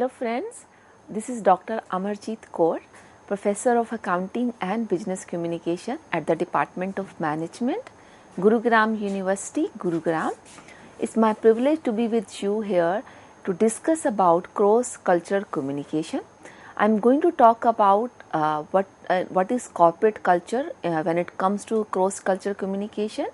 Hello friends, this is Dr. Amarjeet Kaur, Professor of Accounting and Business Communication at the Department of Management, Gurugram University, Gurugram. It's my privilege to be with you here to discuss about cross-cultural communication. I'm going to talk about what is corporate culture when it comes to cross-cultural communication,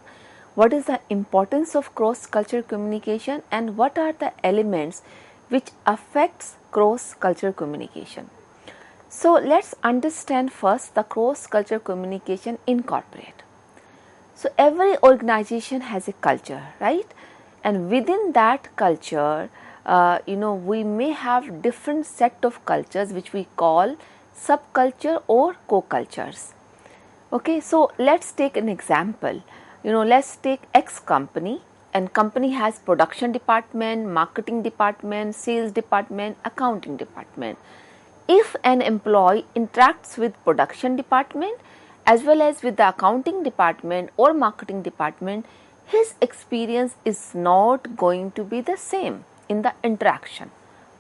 what is the importance of cross-cultural communication, and what are the elements which affects cross-cultural communication. So let's understand first the cross-cultural communication in corporate. So every organization has a culture, right? And within that culture, we may have different set of cultures which we call subculture or co-cultures. Okay, so let's take an example. Let's take X company, and company has production department, marketing department, sales department, accounting department. If an employee interacts with production department as well as with the accounting department or marketing department, his experience is not going to be the same in the interaction.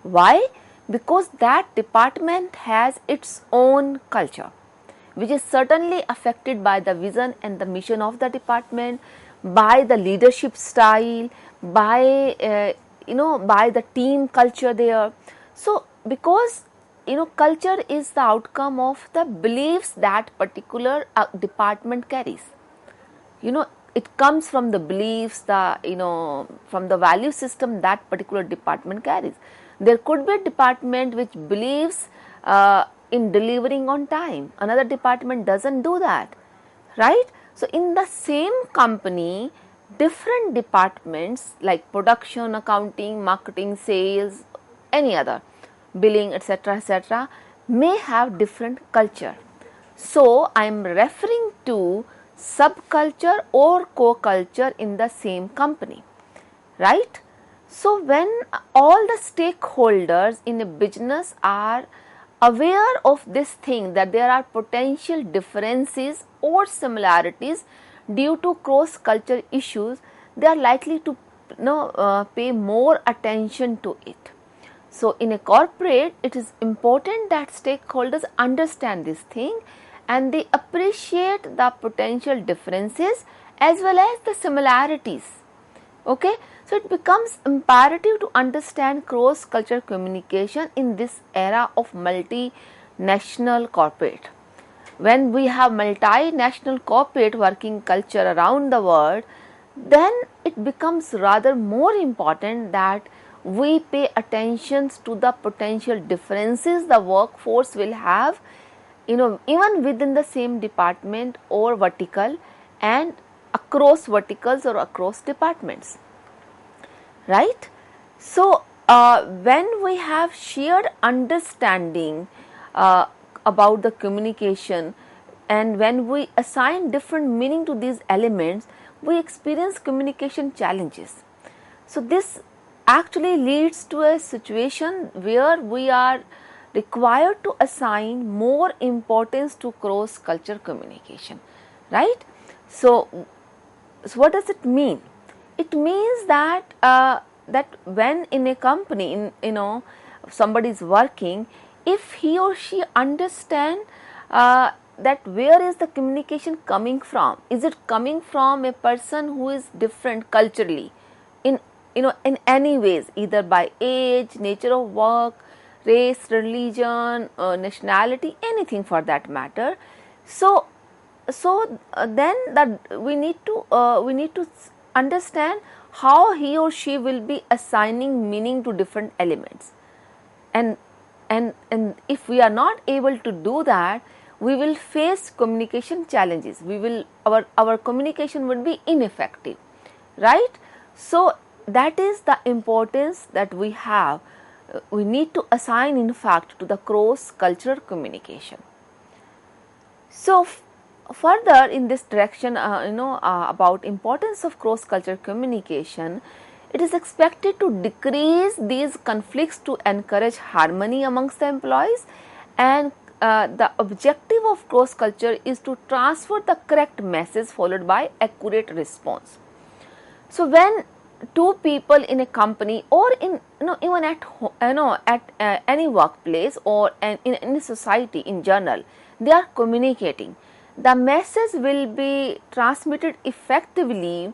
Why? Because that department has its own culture, which is certainly affected by the vision and the mission of the department, by the leadership style, by the team culture there. So because culture is the outcome of the beliefs that particular department carries. It comes from the beliefs, from the value system that particular department carries. There could be a department which believes in delivering on time. Another department doesn't do that, right? So in the same company, different departments like production, accounting, marketing, sales, any other, billing, etc., may have different culture. So I am referring to subculture or co-culture in the same company, right? So when all the stakeholders in a business are aware of this thing, that there are potential differences or similarities due to cross-culture issues, they are likely to pay more attention to it. So in a corporate, it is important that stakeholders understand this thing and they appreciate the potential differences as well as the similarities. Okay, so it becomes imperative to understand cross-cultural communication in this era of multinational corporate. When we have multinational corporate working culture around the world, then it becomes rather more important that we pay attention to the potential differences the workforce will have, even within the same department or vertical and across verticals or across departments, right? So when we have shared understanding about the communication, and when we assign different meaning to these elements, we experience communication challenges. So this actually leads to a situation where we are required to assign more importance to cross-cultural communication, right? So what does it mean? It means that that when in a company, somebody is working, if he or she understand that where is the communication coming from? Is it coming from a person who is different culturally in any ways, either by age, nature of work, race, religion, nationality, anything for that matter? So then that we need to understand how he or she will be assigning meaning to different elements, and if we are not able to do that, we will face communication challenges. Our communication will be ineffective, right? So that is the importance that we have. We need to assign, in fact, to the cross-cultural communication. So further in this direction, about importance of cross-cultural communication, it is expected to decrease these conflicts to encourage harmony amongst the employees, and the objective of cross-culture is to transfer the correct message followed by accurate response. So when two people in a company or in even at any workplace or in a society in general, they are communicating, the message will be transmitted effectively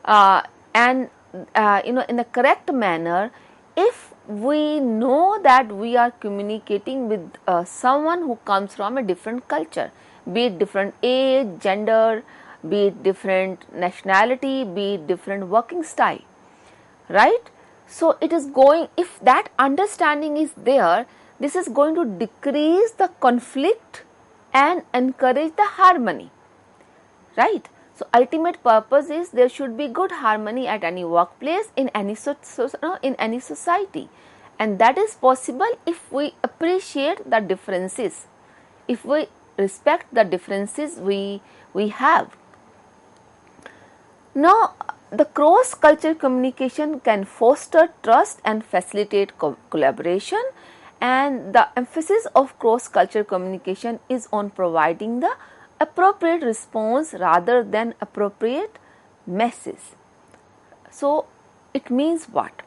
and in a correct manner if we know that we are communicating with someone who comes from a different culture, be it different age, gender, be it different nationality, be it different working style, right? So it is going, if that understanding is there, this is going to decrease the conflict and encourage the harmony, right? So ultimate purpose is there should be good harmony at any workplace, in any society, and that is possible if we appreciate the differences, if we respect the differences we have. Now, the cross-cultural communication can foster trust and facilitate collaboration, and the emphasis of cross-cultural communication is on providing the appropriate response rather than appropriate message. So, it means what?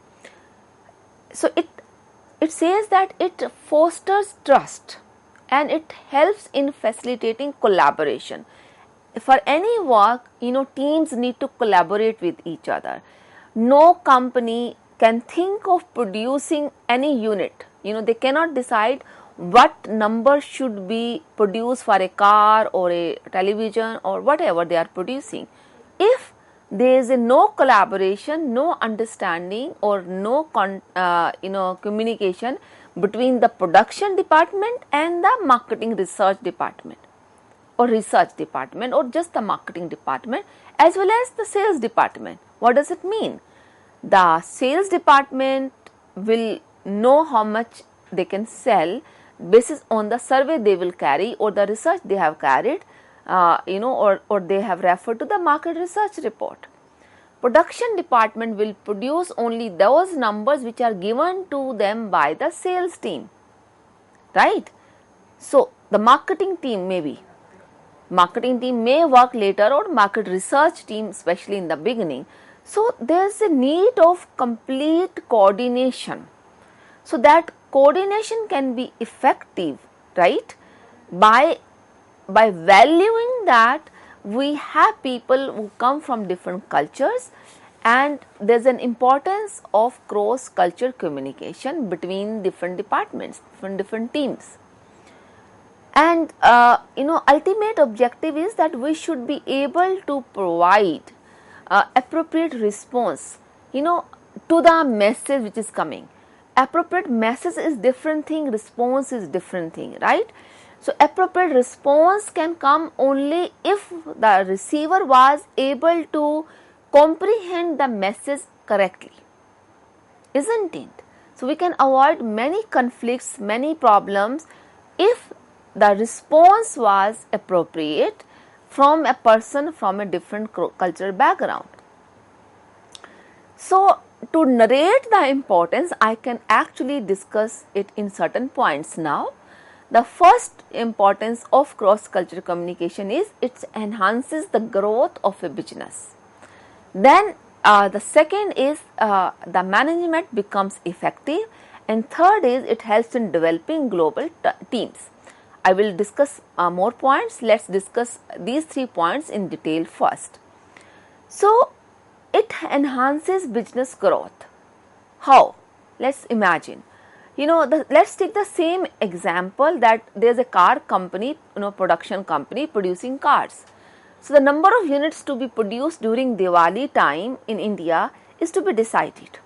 So, it says that it fosters trust and it helps in facilitating collaboration. For any work, teams need to collaborate with each other. No company can think of producing any unit. They cannot decide what number should be produced for a car or a television or whatever they are producing. If there is no collaboration, no understanding, or no communication between the production department and the marketing research department, or research department, or just the marketing department, as well as the sales department. What does it mean? The sales department will know how much they can sell basis on the survey they will carry or the research they have carried, or they have referred to the market research report. Production department will produce only those numbers which are given to them by the sales team, right? So, the marketing team may work later, or market research team especially in the beginning. So, there is a need of complete coordination. So, that coordination can be effective, right, by valuing that we have people who come from different cultures, and there is an importance of cross-cultural communication between different departments, different teams. And ultimate objective is that we should be able to provide appropriate response, to the message which is coming. Appropriate message is different thing, response is different thing, right? So, appropriate response can come only if the receiver was able to comprehend the message correctly, isn't it? So, we can avoid many conflicts, many problems if the response was appropriate from a person from a different cultural background. So, to narrate the importance, I can actually discuss it in certain points now. The first importance of cross-cultural communication is it enhances the growth of a business. Then the second is the management becomes effective, and third is it helps in developing global teams. I will discuss more points. Let's discuss these 3 points in detail first. So, it enhances business growth. How? Let's imagine. Let's take the same example that there is a car company, production company producing cars. So, the number of units to be produced during Diwali time in India is to be decided,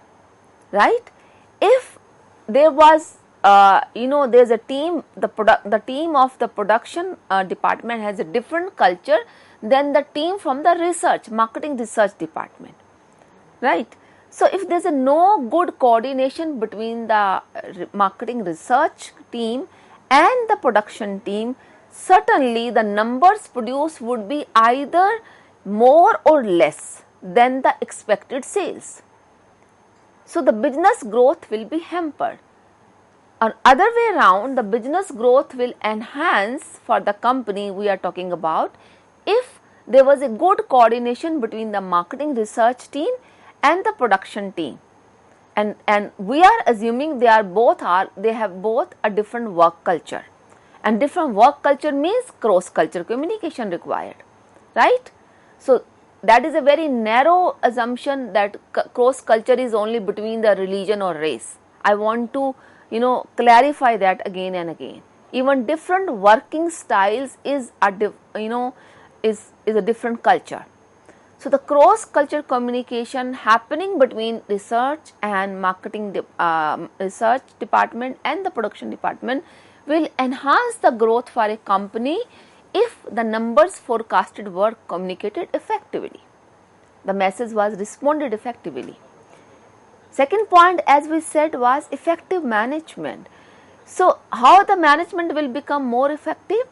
right? If there was, there is a team, the team of the production department has a different culture than the team from the marketing research department, right? So, if there is no good coordination between the marketing research team and the production team, certainly the numbers produced would be either more or less than the expected sales. So, the business growth will be hampered. On other way around, the business growth will enhance for the company we are talking about if there was a good coordination between the marketing research team and the production team. And we are assuming they have both a different work culture, and different work culture means cross culture communication required, right? So that is a very narrow assumption that cross culture is only between the religion or race. I want to clarify that again and again. Even different working styles is a different culture. So the cross-culture communication happening between research and marketing research department and the production department will enhance the growth for a company if the numbers forecasted were communicated effectively. The message was responded effectively. Second point, as we said, was effective management. So how the management will become more effective?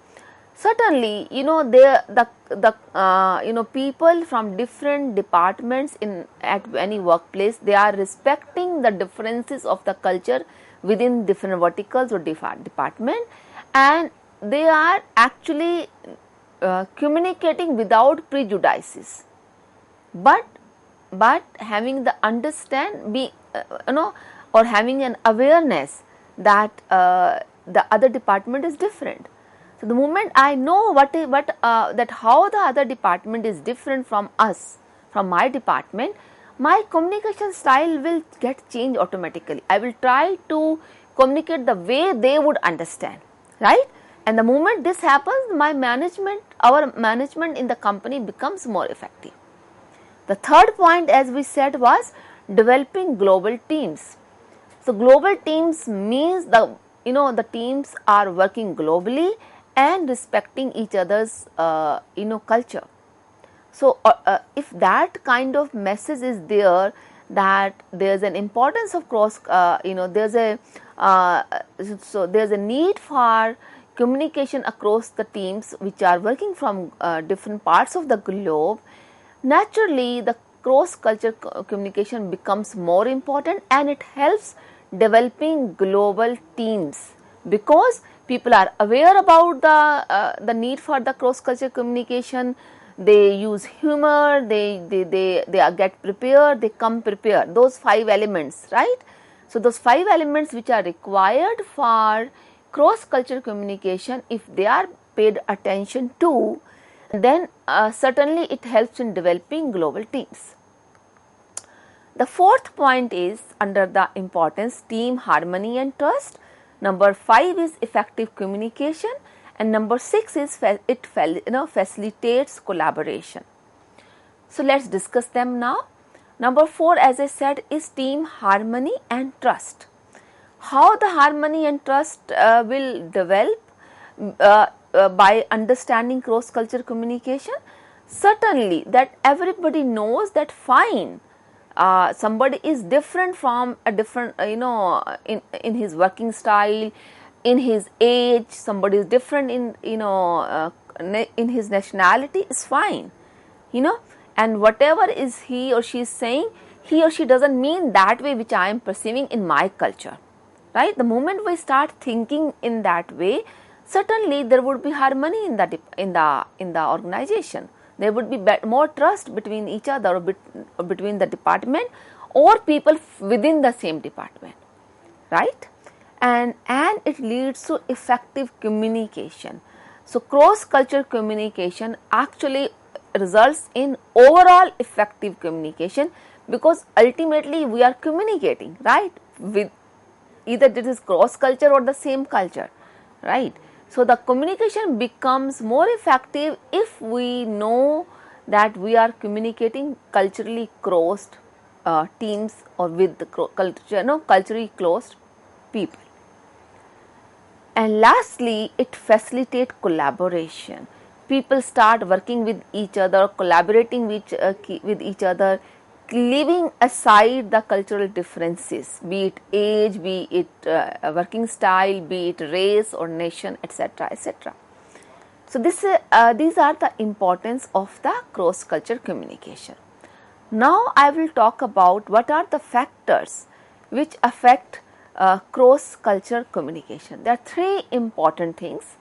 Certainly, people from different departments at any workplace, they are respecting the differences of the culture within different verticals or department, and they are actually communicating without prejudices, but having the or having an awareness that the other department is different. So the moment I know that how the other department is different from us, from my department, my communication style will get changed automatically. I will try to communicate the way they would understand, right? And the moment this happens, our management in the company becomes more effective. The third point, as we said, was developing global teams. So global teams means the teams are working globally and respecting each other's culture. So if that kind of message is there, that there's an importance of there's a need for communication across the teams which are working from different parts of the globe, naturally the cross culture communication becomes more important, and it helps developing global teams, because people are aware about the need for the cross culture communication. They use humor, they get prepared, they come prepared, those 5 elements, right? So those 5 elements which are required for cross culture communication, if they are paid attention to, then certainly it helps in developing global teams. The fourth point is under the importance team harmony and trust. Number 5 is effective communication, and number 6 is it facilitates collaboration. So let's discuss them now. Number 4, as I said, is team harmony and trust. How the harmony and trust will develop by understanding cross culture communication? Certainly that everybody knows that fine, somebody is different from a different in his working style, in his age, somebody is different in in his nationality, is fine, and whatever is he or she is saying, he or she doesn't mean that way which I am perceiving in my culture, right? The moment we start thinking in that way, certainly there would be harmony in the organization. There would be more trust between each other, or between the department or people within the same department, right? And it leads to effective communication. So cross culture communication actually results in overall effective communication, because ultimately we are communicating, right, with either this is cross culture or the same culture, right? So the communication becomes more effective if we know that we are communicating culturally crossed teams, or with the culturally closed people. And lastly, it facilitates collaboration. People start working with each other, collaborating with each other, leaving aside the cultural differences, be it age, be it working style, be it race or nation, etc., etc. So these are the importance of the cross culture communication. Now I will talk about what are the factors which affect cross culture communication. There are 3 important things.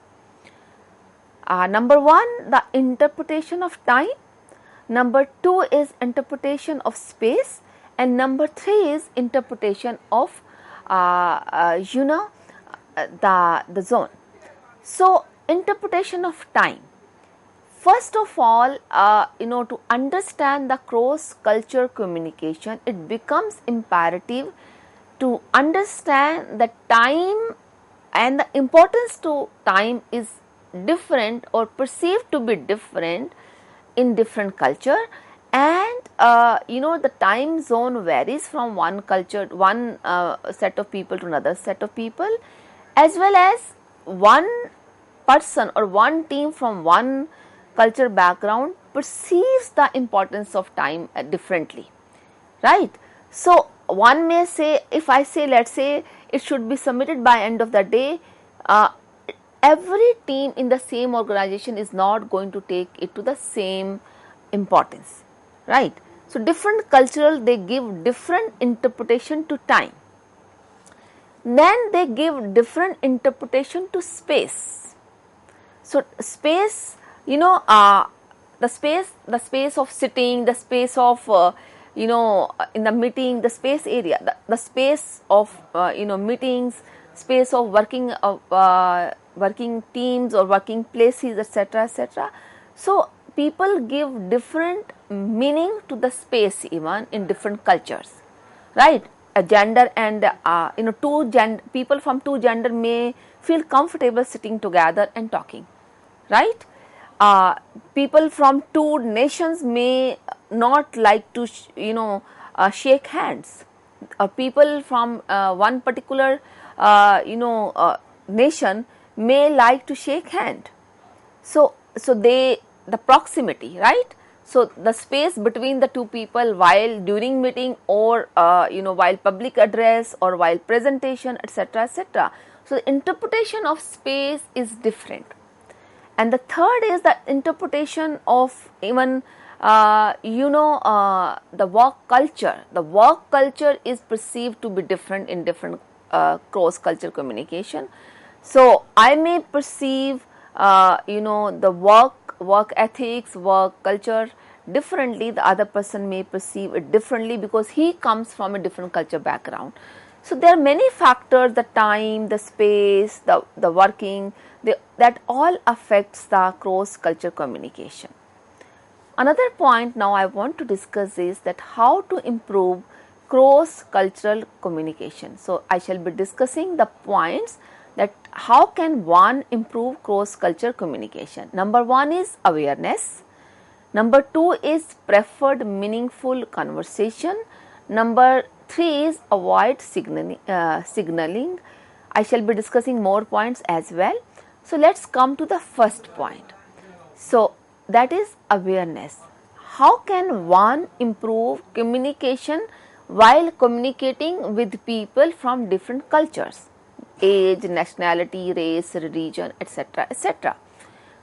Number 1, the interpretation of time. Number 2 is interpretation of space, and number 3 is interpretation of the zone. So interpretation of time. First of all, to understand the cross-culture communication, it becomes imperative to understand the time, and the importance to time is different or perceived to be different in different culture, and the time zone varies from one culture, one set of people to another set of people, as well as one person or one team from one culture background perceives the importance of time differently, right? So one may say, if I say, let's say it should be submitted by end of the day, every team in the same organization is not going to take it to the same importance, right? So different cultural, they give different interpretation to time. Then they give different interpretation to space. So space, the space of sitting, the space of in the meeting, the space area, the space of meetings, space of working teams or working places, etc., etc. So people give different meaning to the space even in different cultures, right? A gender and people from two gender may feel comfortable sitting together and talking, right? People from two nations may not like to shake hands. People from one particular nation may like to shake hand. So the proximity, right? So the space between the two people while during meeting or while public address or while presentation, etc., etc. So the interpretation of space is different. And the third is the interpretation of even the work culture. The work culture is perceived to be different in different cross culture communication. So I may perceive the work ethics, work culture differently. The other person may perceive it differently because he comes from a different culture background. So there are many factors: the time, the space, the working, that all affects the cross culture communication. Another point now I want to discuss is that how to improve cross cultural communication. So I shall be discussing the points that how can one improve cross culture communication. Number 1 is awareness. Number 2 is preferred meaningful conversation. Number 3 is avoid signaling. I shall be discussing more points as well. So let's come to the first point. So that is awareness. How can one improve communication while communicating with people from different cultures, age, nationality, race, religion, etc., etc.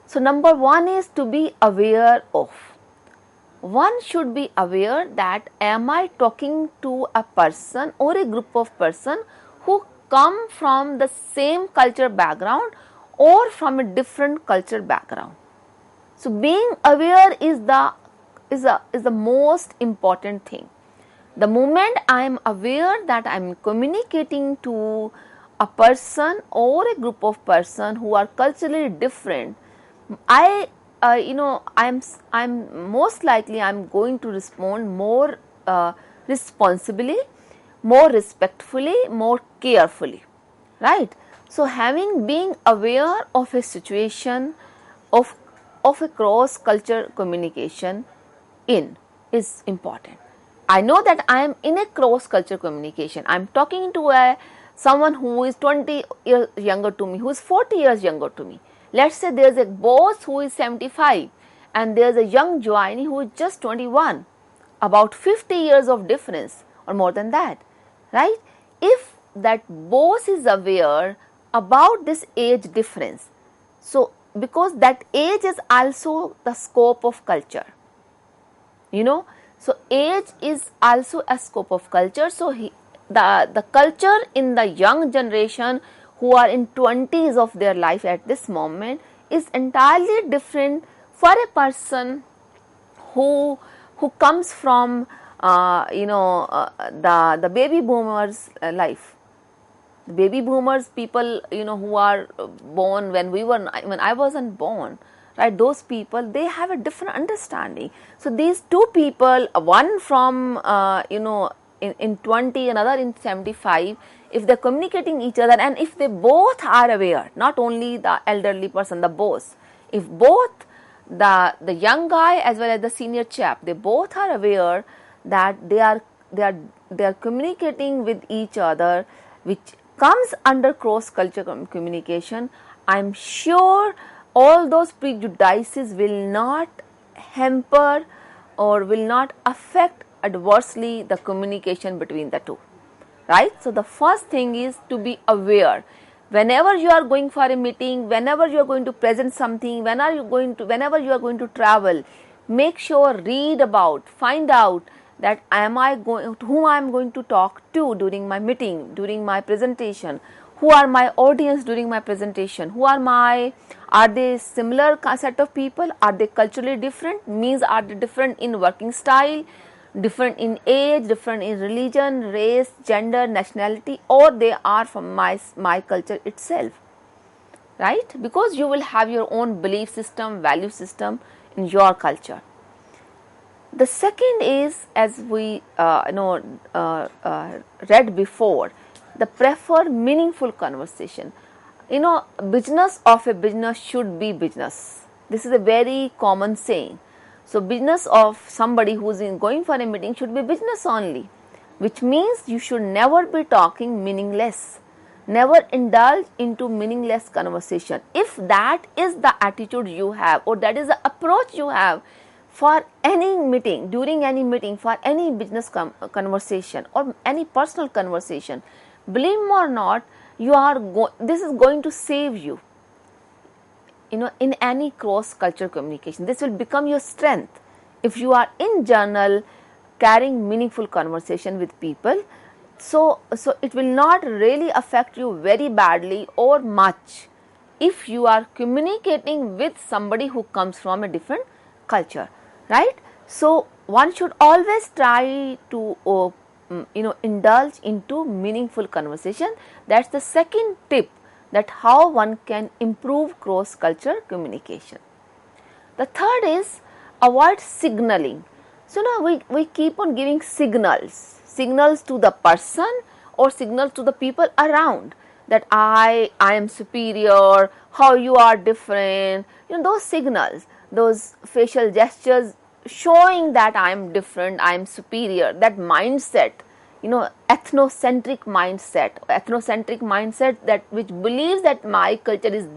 So number 1 is to be aware of. One should be aware that am I talking to a person or a group of person who come from the same culture background or from a different culture background. So being aware is the most important thing. The moment I am aware that I am communicating to a person or a group of person who are culturally different, I'm most likely I'm going to respond more responsibly, more respectfully, more carefully, right? So being aware of a situation of a cross culture communication is important. I know that I am in a cross culture communication. I am talking to someone who is 20 years younger to me, who is 40 years younger to me. Let's say there is a boss who is 75 and there is a young joinee who is just 21, about 50 years of difference or more than that, right? If that boss is aware about this age difference, so because that age is also the scope of culture, so age is also a scope of culture. So the culture in the young generation who are in 20s of their life at this moment is entirely different for a person who comes from the baby boomers life. The baby boomers, people, who are born when I wasn't born, right? Those people, they have a different understanding. So these two people, one from in 20, another in 75, if they're communicating each other, and if they both are aware, not only the elderly person, the boss, if both the young guy as well as the senior chap, they both are aware that they are communicating with each other, which comes under cross cultural communication, I'm sure all those prejudices will not hamper or will not affect adversely the communication between the two, right? So the first thing is to be aware. Whenever you are going for a meeting, whenever you are going to present something, whenever you are going to travel, make sure, read about, find out that whom I am going to talk to during my meeting, during my presentation, who are my audience during my presentation, are they similar set of people, are they culturally different, means are they different in working style, different in age, different in religion, race, gender, nationality, or they are from my culture itself, right? Because you will have your own belief system, value system in your culture. The second is, as we read before, the prefer meaningful conversation. Business of a business should be business. This is a very common saying. So business of somebody who is going for a meeting should be business only, which means you should never be talking meaningless. Never indulge into meaningless conversation. If that is the attitude you have, or that is the approach you have for any meeting, during any meeting, for any business conversation or any personal conversation, believe me or not, this is going to save you. In any cross-cultural communication, this will become your strength. If you are in general carrying meaningful conversation with people, so it will not really affect you very badly or much if you are communicating with somebody who comes from a different culture, right? So one should always try to indulge into meaningful conversation. That's the second tip, that how one can improve cross-cultural communication. The third is avoid signaling. So now we keep on giving signals to the person or signals to the people around, that I am superior, how you are different. Those signals, those facial gestures showing that I am different, I am superior, that mindset, ethnocentric mindset that which believes that my culture is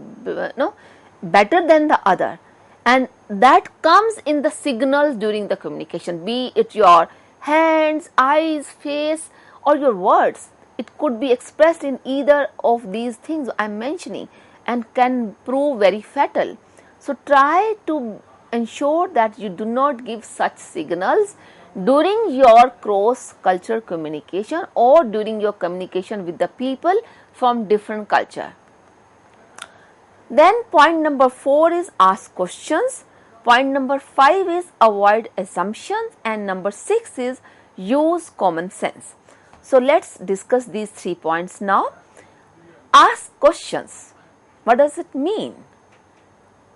better than the other, and that comes in the signals during the communication, be it your hands, eyes, face, or your words. It could be expressed in either of these things I am mentioning and can prove very fatal. So try to ensure that you do not give such signals during your cross-cultural communication or during your communication with the people from different culture. Then point number 4 is ask questions. Point number 5 is avoid assumptions, and number 6 is use common sense. So let's discuss these 3 points now. Ask questions. What does it mean?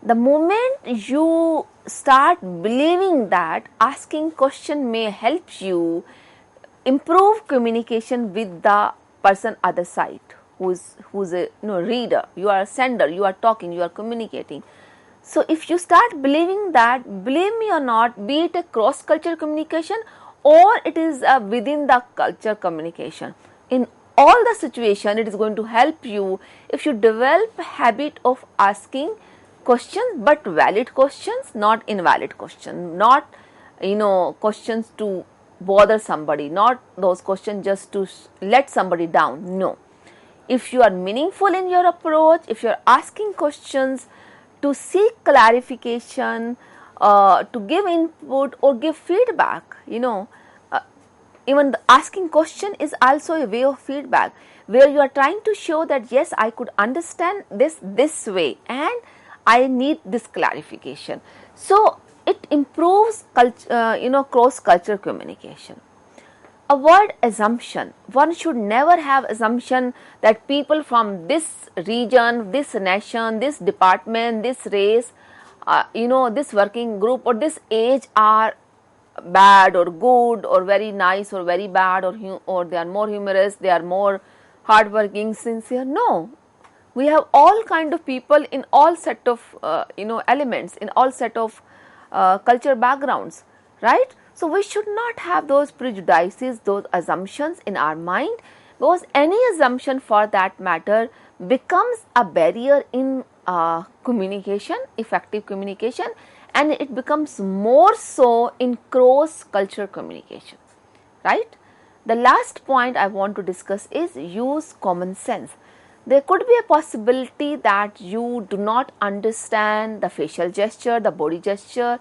The moment you start believing that asking question may help you improve communication with the person other side, who's a reader, you are a sender, you are talking, you are communicating. So if you start believing that, believe me or not, be it a cross-cultural communication or it is within the culture communication, in all the situation it is going to help you if you develop a habit of asking questions, but valid questions, not invalid questions, not questions to bother somebody, not those questions just to let somebody down. No, if you are meaningful in your approach, if you are asking questions to seek clarification, to give input or give feedback, even the asking question is also a way of feedback, where you are trying to show that yes, I could understand this way and I need this clarification. So it improves cross-cultural communication. Avoid assumption. One should never have assumption that people from this region, this nation, this department, this race, this working group or this age are bad or good or very nice or very bad, or they are more humorous, they are more hardworking, sincere. No, we have all kind of people in all set of elements, in all set of culture backgrounds, right? So we should not have those prejudices, those assumptions in our mind, because any assumption for that matter becomes a barrier in communication, effective communication, and it becomes more so in cross-cultural communication, right? The last point I want to discuss is use common sense. There could be a possibility that you do not understand the facial gesture, the body gesture.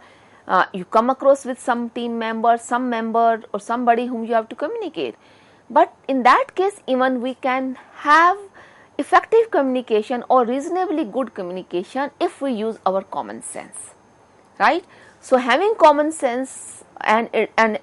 You come across with some team member, some member or somebody whom you have to communicate. But in that case, even we can have effective communication or reasonably good communication if we use our common sense, right? So having common sense and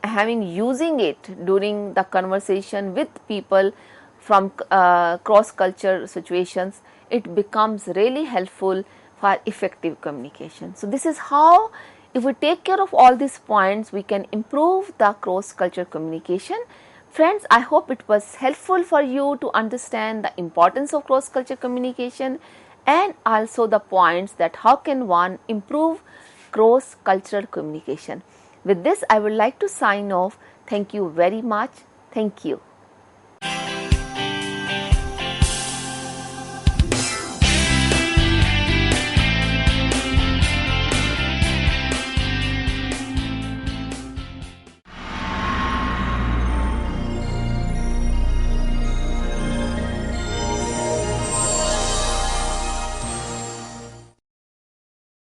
having using it during the conversation with people from cross-culture situations, it becomes really helpful for effective communication. So this is how, if we take care of all these points, we can improve the cross-culture communication. Friends, I hope it was helpful for you to understand the importance of cross-culture communication and also the points that how can one improve cross-cultural communication. With this, I would like to sign off. Thank you very much. Thank you.